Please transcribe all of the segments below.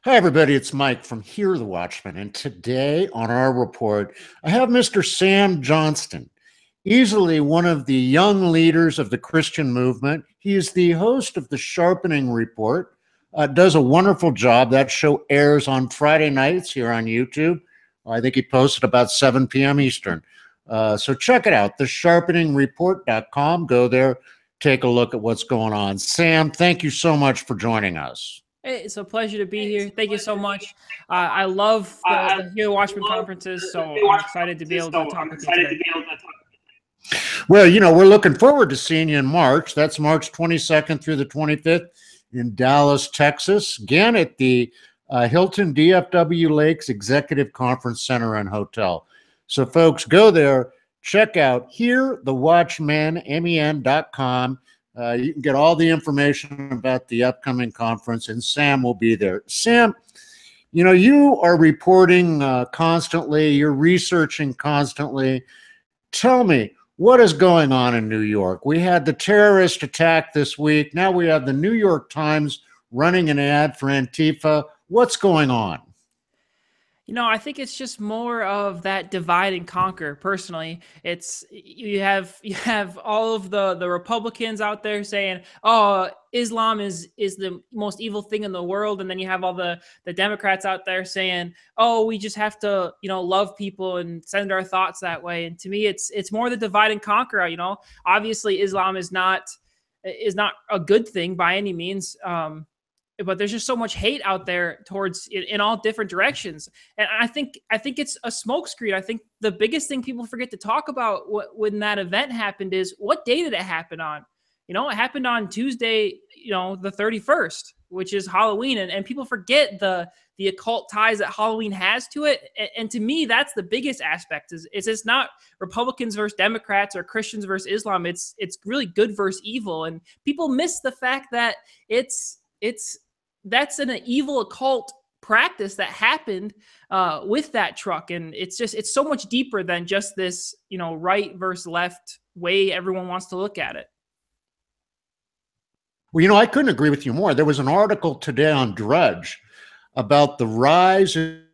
Hi, everybody. It's Mike from Here, the Watchmen. And today on our report, I have Mr. Sam Johnston, easily one of the young leaders of the Christian movement. He is the host of the Sharpening Report, does a wonderful job. That show airs on Friday nights here on YouTube. I think he posted about 7 p.m. Eastern. So check it out, thesharpeningreport.com. Go there, take a look at what's going on. Sam, thank you so much for joining us. Hey, it's a pleasure to be here. Thank you so much. I love the Here Watchmen conferences, so I'm excited to be able to talk with you today. Well, we're looking forward to seeing you in March. That's March 22nd through the 25th in Dallas, Texas, again at the Hilton DFW Lakes Executive Conference Center and Hotel. So, folks, go there, check out HereTheWatchmen.com. You can get all the information about the upcoming conference, and Sam will be there. Sam, you are reporting constantly, you're researching constantly. Tell me, what is going on in New York? We had the terrorist attack this week. Now we have the New York Times running an ad for Antifa. What's going on? I think it's just more of that divide and conquer. Personally, it's you have all of the Republicans out there saying, "Oh, Islam is the most evil thing in the world," and then you have all the Democrats out there saying, "Oh, we just have to love people and send our thoughts that way." And to me, it's more the divide and conquer. Obviously, Islam is not a good thing by any means. But there's just so much hate out there towards in all different directions. And I think it's a smokescreen. I think the biggest thing people forget to talk about when that event happened is, what day did it happen on? It happened on Tuesday, the 31st, which is Halloween. And people forget the occult ties that Halloween has to it. And to me, that's the biggest aspect is it's not Republicans versus Democrats or Christians versus Islam. It's really good versus evil. And people miss the fact that that's an evil occult practice that happened with that truck. And it's so much deeper than just this, right versus left way everyone wants to look at it. Well, I couldn't agree with you more. There was an article today on Drudge about the rise in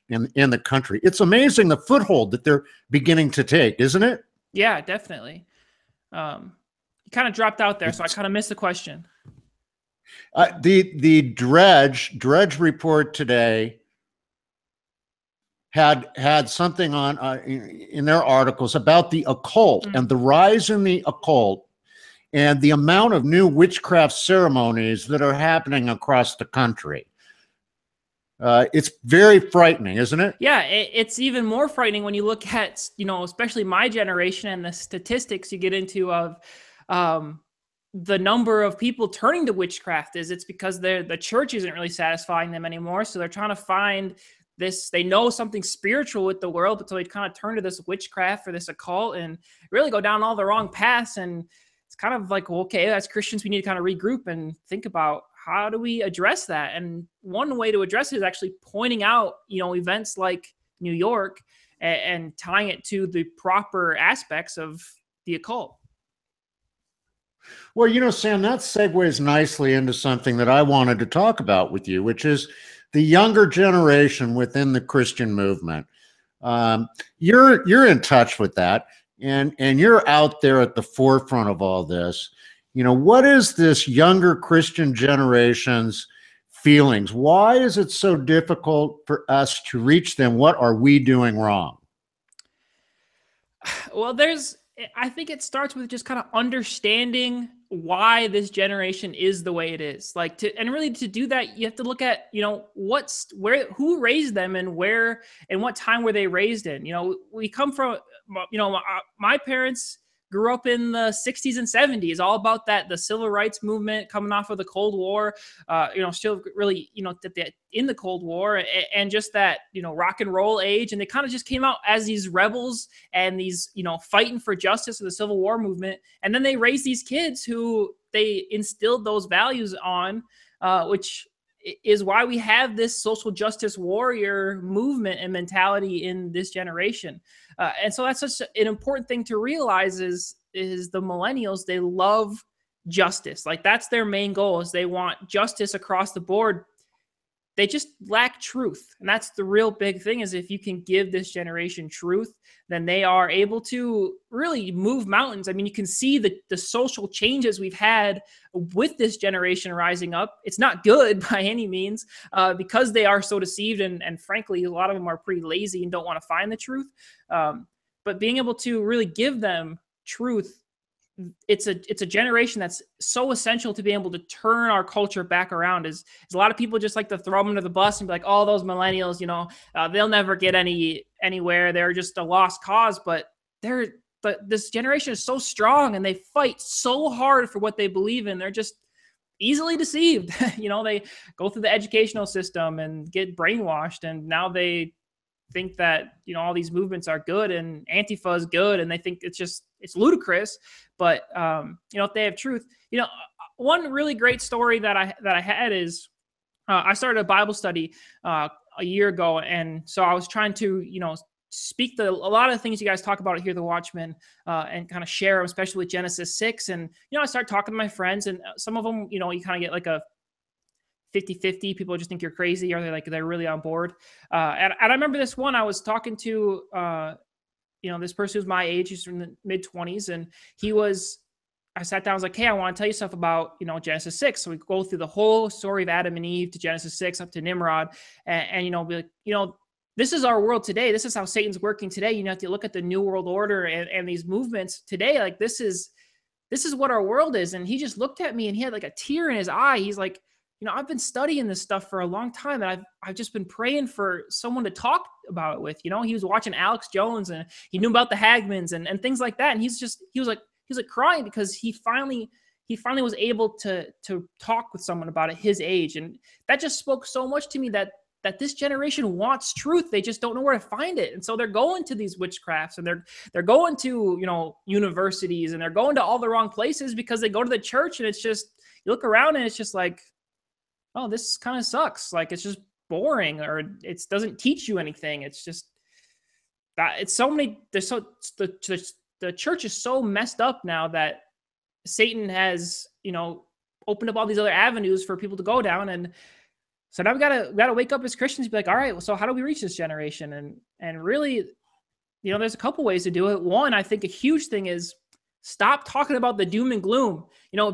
the country. It's amazing the foothold that they're beginning to take, isn't it? Yeah, definitely. You kind of dropped out there, so I kind of missed the question. The Drudge report today had something on in their articles about the occult and the rise in the occult and the amount of new witchcraft ceremonies that are happening across the country. It's very frightening, isn't it? Yeah, it's even more frightening when you look at, especially my generation and the statistics you get into of the number of people turning to witchcraft. It's because the church isn't really satisfying them anymore. So they're trying to find this, they know something spiritual with the world, but so they kind of turn to this witchcraft or this occult and really go down all the wrong paths. And it's kind of like, well, okay, as Christians, we need to kind of regroup and think about how do we address that? And one way to address it is actually pointing out, events like New York and tying it to the proper aspects of the occult. Well, Sam, that segues nicely into something that I wanted to talk about with you, which is the younger generation within the Christian movement. You're in touch with that, and you're out there at the forefront of all this. What is this younger Christian generation's feelings? Why is it so difficult for us to reach them? What are we doing wrong? Well, I think it starts with just kind of understanding why this generation is the way it is. And really to do that, you have to look at, who raised them and where and what time were they raised in. We come from, my parents grew up in the 60s and 70s, all about that, the civil rights movement coming off of the Cold War, still really, in the Cold War and just that, rock and roll age. And they kind of just came out as these rebels and these, fighting for justice of the Civil War movement. And then they raised these kids who they instilled those values on, which is why we have this social justice warrior movement and mentality in this generation. And so that's such an important thing to realize is the millennials, they love justice. Like that's their main goal, is they want justice across the board. They just lack truth. And that's the real big thing, is if you can give this generation truth, then they are able to really move mountains. I mean, you can see the social changes we've had with this generation rising up. It's not good by any means, because they are so deceived. And frankly, a lot of them are pretty lazy and don't want to find the truth. But being able to really give them truth, it's a generation that's so essential to be able to turn our culture back around. Is a lot of people just like to throw them under the bus and be like, oh, those millennials, they'll never get anywhere. They're just a lost cause. But this generation is so strong, and they fight so hard for what they believe in. They're just easily deceived. They go through the educational system and get brainwashed, and now they think that all these movements are good and Antifa is good, and they think it's ludicrous. But if they have truth, one really great story that I had is I started a Bible study a year ago, and so I was trying to speak to a lot of the things you guys talk about here, the Watchmen, and kind of share them, especially with Genesis 6. And I started talking to my friends, and some of them, you kind of get like a 50-50. People just think you're crazy, or they're really on board. And I remember this one, I was talking to, this person who's my age, he's from the mid-20s, and I sat down, I was like, hey, I want to tell you stuff about, Genesis 6. So we go through the whole story of Adam and Eve to Genesis 6 up to Nimrod, and be like, this is our world today. This is how Satan's working today. You have to look at the New World Order and these movements today. Like this is what our world is. And he just looked at me, and he had like a tear in his eye. He's like, I've been studying this stuff for a long time, and I've just been praying for someone to talk about it with. He was watching Alex Jones, and he knew about the Hagmans and things like that. And he was like crying because he finally was able to talk with someone about it his age. And that just spoke so much to me that this generation wants truth. They just don't know where to find it. And so they're going to these witchcrafts, and they're going to, universities, and they're going to all the wrong places because they go to the church, and it's just, you look around and it's just like, oh, this kind of sucks. Like, it's just boring, or it doesn't teach you anything. It's just that it's so many, the church is so messed up now that Satan has, opened up all these other avenues for people to go down. And so now we gotta wake up as Christians and be like, all right, well, so how do we reach this generation? And really, there's a couple ways to do it. One, I think a huge thing is stop talking about the doom and gloom.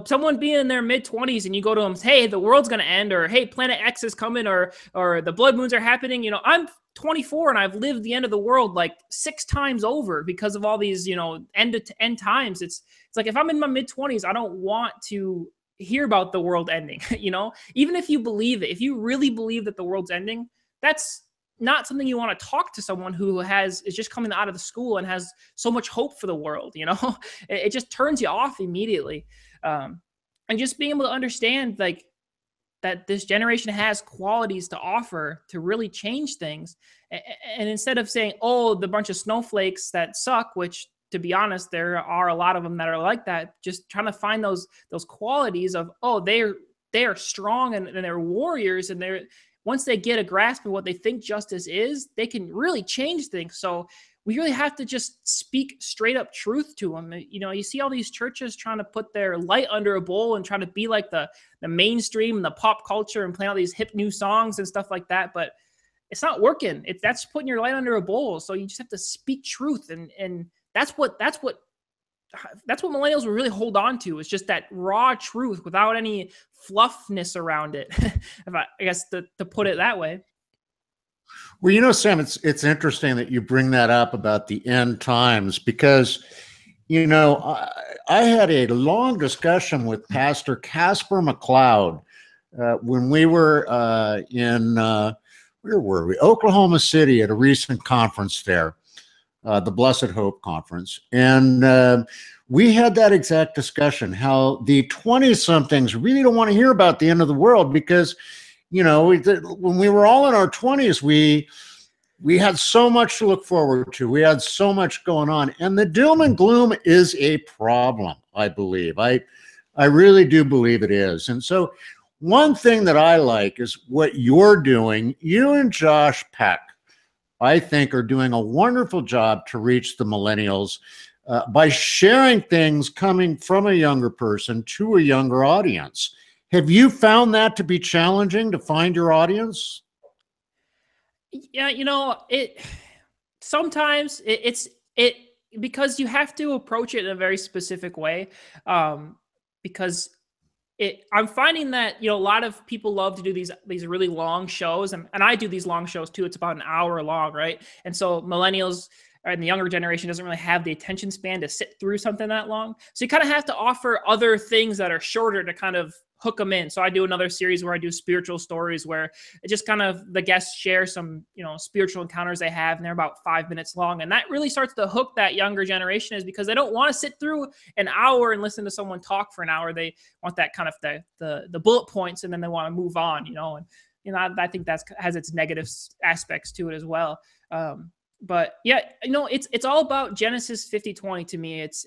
Someone being in their mid-20s and you go to them, hey, the world's going to end, or hey, Planet X is coming, or the blood moons are happening. I'm 24 and I've lived the end of the world like 6 times over because of all these, end times. It's like, if I'm in my mid-20s, I don't want to hear about the world ending. Even if you believe it, if you really believe that the world's ending, that's not something you want to talk to someone who is just coming out of the school and has so much hope for the world. It just turns you off immediately. And just being able to understand like that this generation has qualities to offer to really change things. And instead of saying, oh, the bunch of snowflakes that suck, which to be honest, there are a lot of them that are like that, just trying to find those qualities of, oh, they are strong and they're warriors, and once they get a grasp of what they think justice is, they can really change things. So we really have to just speak straight up truth to them. You see all these churches trying to put their light under a bowl and trying to be like the mainstream and the pop culture and playing all these hip new songs and stuff like that. But it's not working. That's putting your light under a bowl. So you just have to speak truth. And that's what millennials will really hold on to, is just that raw truth without any fluffness around it. If I guess to put it that way. Well, Sam, it's interesting that you bring that up about the end times, because, I had a long discussion with Pastor Casper McLeod when we were where were we? Oklahoma City at a recent conference there. The Blessed Hope Conference. And we had that exact discussion, how the 20-somethings really don't want to hear about the end of the world because, when we were all in our 20s, we had so much to look forward to. We had so much going on. And the doom and gloom is a problem, I believe. I really do believe it is. And so one thing that I like is what you're doing. You and Josh Peck, I think, are doing a wonderful job to reach the millennials. by sharing things coming from a younger person to a younger audience. Have you found that to be challenging to find your audience? Yeah, sometimes it because you have to approach it in a very specific way. Because I'm finding that, a lot of people love to do these really long shows, and I do these long shows too. It's about an hour long, right? And so millennials and the younger generation doesn't really have the attention span to sit through something that long. So you kind of have to offer other things that are shorter to kind of hook them in. So I do another series where I do spiritual stories, where it just kind of, the guests share some, spiritual encounters they have, and they're about 5 minutes long. And that really starts to hook that younger generation, is because they don't want to sit through an hour and listen to someone talk for an hour. They want that kind of the bullet points, and then they want to move on, and I think that has its negative aspects to it as well. But yeah, it's all about Genesis 50:20 to me. It's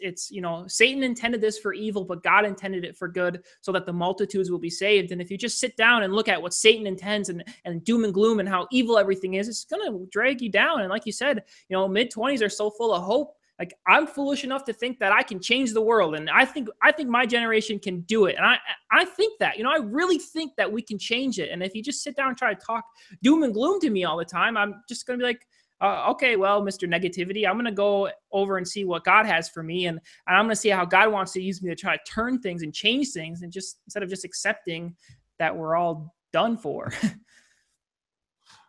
Satan intended this for evil, but God intended it for good, so that the multitudes will be saved. And if you just sit down and look at what Satan intends, and doom and gloom and how evil everything is, it's going to drag you down. And like you said, mid-20s are so full of hope. Like, I'm foolish enough to think that I can change the world. And I think my generation can do it. And I think that, I really think that we can change it. And if you just sit down and try to talk doom and gloom to me all the time, I'm just going to be like, okay, well, Mr. Negativity, I'm going to go over and see what God has for me. And I'm going to see how God wants to use me to try to turn things and change things, and just instead of just accepting that we're all done for.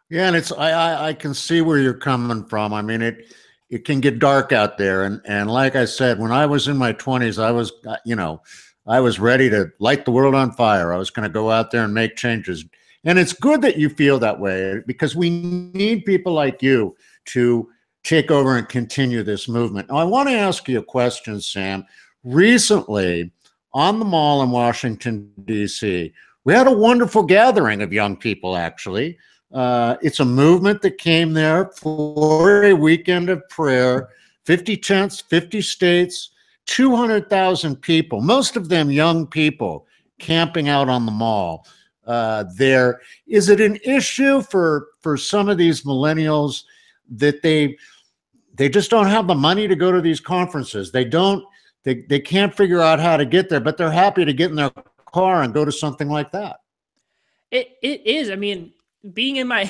Yeah, and I can see where you're coming from. I mean, it can get dark out there. And like I said, when I was in my 20s, I was ready to light the world on fire. I was going to go out there and make changes. And it's good that you feel that way, because we need people like you to take over and continue this movement. Now, I want to ask you a question, Sam. Recently, on the mall in Washington, D.C., we had a wonderful gathering of young people, actually. It's a movement that came there for a weekend of prayer, 50 tents, 50 states, 200,000 people, most of them young people, camping out on the mall. There, is it an issue for some of these millennials that they just don't have the money to go to these conferences? They can't figure out how to get there, but they're happy to get in their car and go to something like that. It is. I mean, being in my,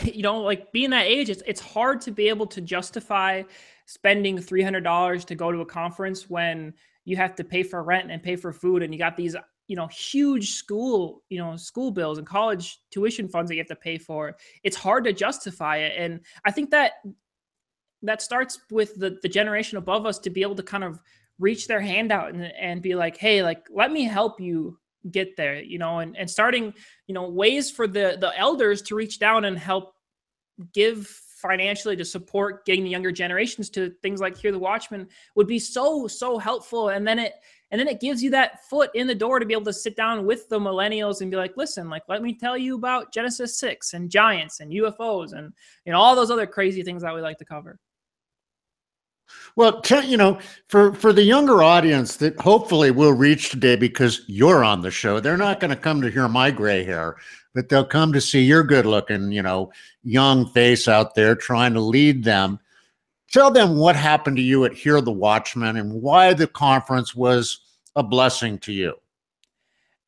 being that age, it's hard to be able to justify spending $300 to go to a conference when you have to pay for rent and pay for food, and you got these huge school bills and college tuition funds that you have to pay for. It's hard to justify it. And I think that starts with the generation above us to be able to kind of reach their hand out and be like, hey, like, let me help you get there, and starting, ways for the elders to reach down and help give financially to support getting the younger generations to things like Hear the Watchmen would be so helpful. And then it gives you that foot in the door to be able to sit down with the millennials and be like, listen, like, let me tell you about Genesis 6 and giants and UFOs and all those other crazy things that we like to cover. Well, for the younger audience that hopefully will reach today because you're on the show, they're not going to come to hear my gray hair, but they'll come to see your good looking, young face out there trying to lead them. Tell them what happened to you at Hear the Watchmen and why the conference was a blessing to you.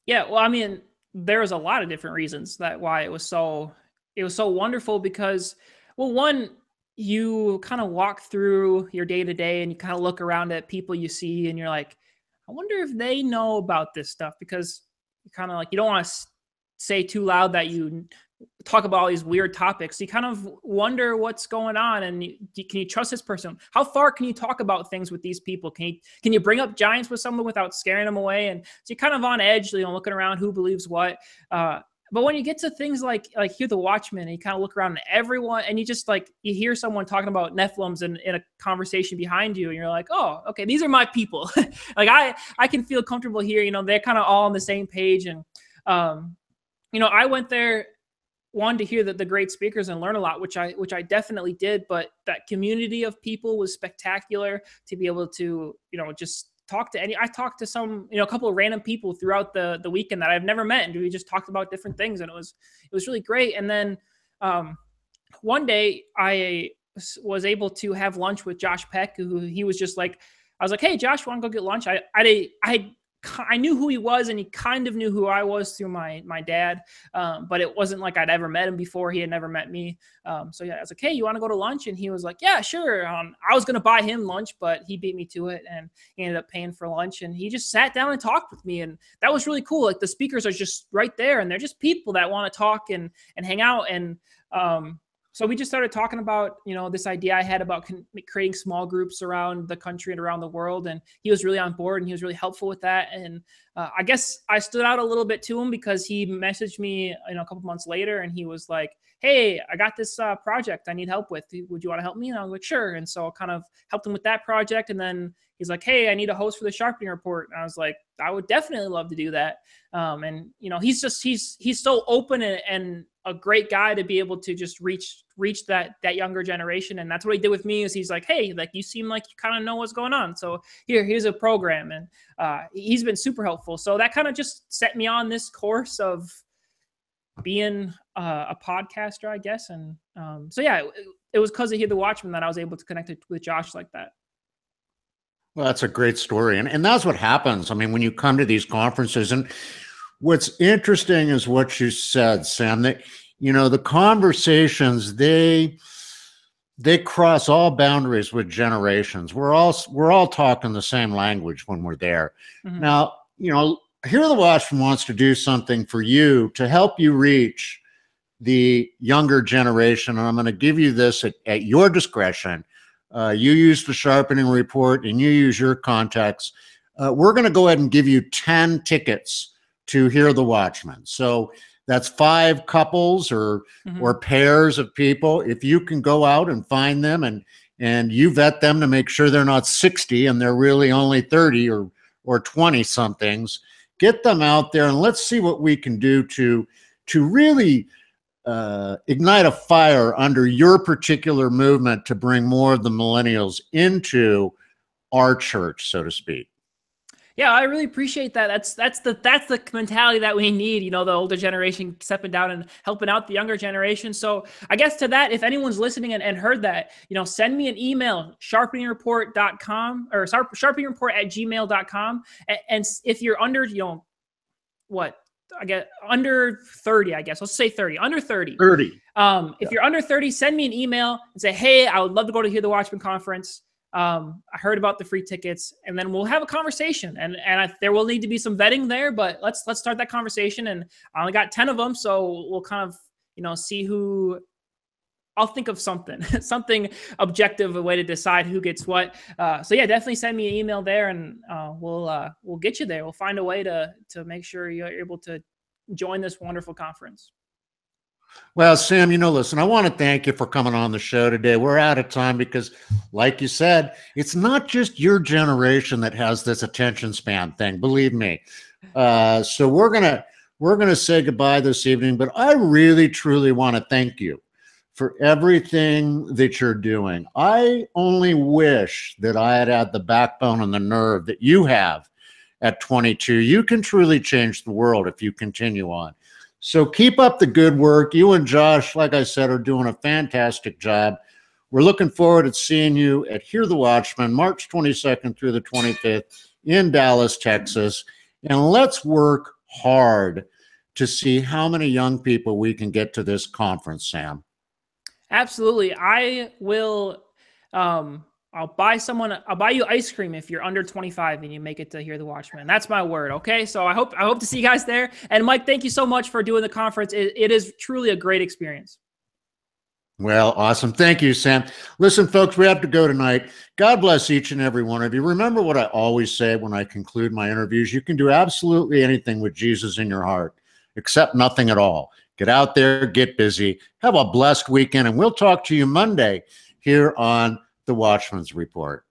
Yeah, well, I mean, there's a lot of different reasons why it was so wonderful, because, well, one, you kind of walk through your day to day and you kind of look around at people you see and you're like, I wonder if they know about this stuff, because you kind of like, you don't want to say too loud that you talk about all these weird topics. You kind of wonder what's going on, and can you trust this person? How far can you talk about things with these people? Can you bring up giants with someone without scaring them away? And so you're kind of on edge, looking around who believes what. But when you get to things like Hear the Watchmen, and you kind of look around at everyone, and you just you hear someone talking about Nephilims in a conversation behind you, and you're like, oh, okay, these are my people. Like, I can feel comfortable here. They're kind of all on the same page. And, I went there, wanted to hear the great speakers and learn a lot, which I definitely did. But that community of people was spectacular to be able to, just talk to I talked to some, a couple of random people throughout the weekend that I've never met. And we just talked about different things, and it was really great. And then one day I was able to have lunch with Josh Peck, who he was just like, I was like, hey, Josh, want to go get lunch? I knew who he was, and he kind of knew who I was through my dad, but it wasn't like I'd ever met him before. He had never met me. So yeah, I was like, hey, you want to go to lunch? And he was like, yeah, sure. I was going to buy him lunch, but he beat me to it, and he ended up paying for lunch. And he just sat down and talked with me, and that was really cool. Like, the speakers are just right there, and they're just people that want to talk and hang out. And so we just started talking about, this idea I had about creating small groups around the country and around the world. And he was really on board, and he was really helpful with that. And I guess I stood out a little bit to him because he messaged me, a couple months later, and he was like, hey, I got this project I need help with. Would you want to help me? And I was like, sure. And so I kind of helped him with that project. And then he's like, hey, I need a host for the Sharpening Report. And I was like, I would definitely love to do that. And he's so open and a great guy to be able to just reach that younger generation. And that's what he did with me. Is he's like, hey, like, you seem like you kind of know what's going on, so here's a program. And he's been super helpful. So that kind of just set me on this course of being a podcaster, I guess. And so yeah, it was because of Hear the Watchmen that I was able to connect with Josh like that. Well, that's a great story. And that's what happens. I mean, when you come to these conferences, and what's interesting is what you said, Sam, that, the conversations, they cross all boundaries with generations. We're all talking the same language when we're there. Mm-hmm. Now, Hear the Watchman wants to do something for you to help you reach the younger generation. And I'm going to give you this at your discretion. You use the Sharpening Report, and you use your contacts. We're going to go ahead and give you 10 tickets to Hear the Watchman. So that's 5 couples or pairs of people. If you can go out and find them and you vet them to make sure they're not 60 and they're really only 30 or 20 somethings, get them out there, and let's see what we can do to really ignite a fire under your particular movement to bring more of the millennials into our church, so to speak. Yeah, I really appreciate that. That's the mentality that we need, the older generation stepping down and helping out the younger generation. So I guess to that, if anyone's listening and heard that, send me an email, sharpeningreport.com or sharpeningreport@gmail.com. And if you're under, I get under 30, I guess. Let's say 30, under 30. 30. If you're under 30, send me an email and say, hey, I would love to go to Hear the Watchmen Conference. I heard about the free tickets, and then we'll have a conversation. And there will need to be some vetting there, but let's start that conversation. And I only got 10 of them, so we'll kind of, see who. I'll think of something objective, a way to decide who gets what. So yeah, definitely send me an email there, and we'll get you there. We'll find a way to make sure you're able to join this wonderful conference. Well, Sam, listen, I want to thank you for coming on the show today. We're out of time because, like you said, it's not just your generation that has this attention span thing, believe me. So we're gonna say goodbye this evening, but I really, truly want to thank you for everything that you're doing. I only wish that I had the backbone and the nerve that you have at 22. You can truly change the world if you continue on. So keep up the good work. You and Josh, like I said, are doing a fantastic job. We're looking forward to seeing you at Hear the Watchman, March 22nd through the 25th in Dallas, Texas. And let's work hard to see how many young people we can get to this conference, Sam. Absolutely. I will. I'll buy you ice cream if you're under 25 and you make it to Hear the Watchman. That's my word. Okay. So I hope to see you guys there. And Mike, thank you so much for doing the conference. It is truly a great experience. Well, awesome. Thank you, Sam. Listen, folks, we have to go tonight. God bless each and every one of you. Remember what I always say when I conclude my interviews. You can do absolutely anything with Jesus in your heart, except nothing at all. Get out there, get busy, have a blessed weekend, and we'll talk to you Monday here on the Watchman's Report.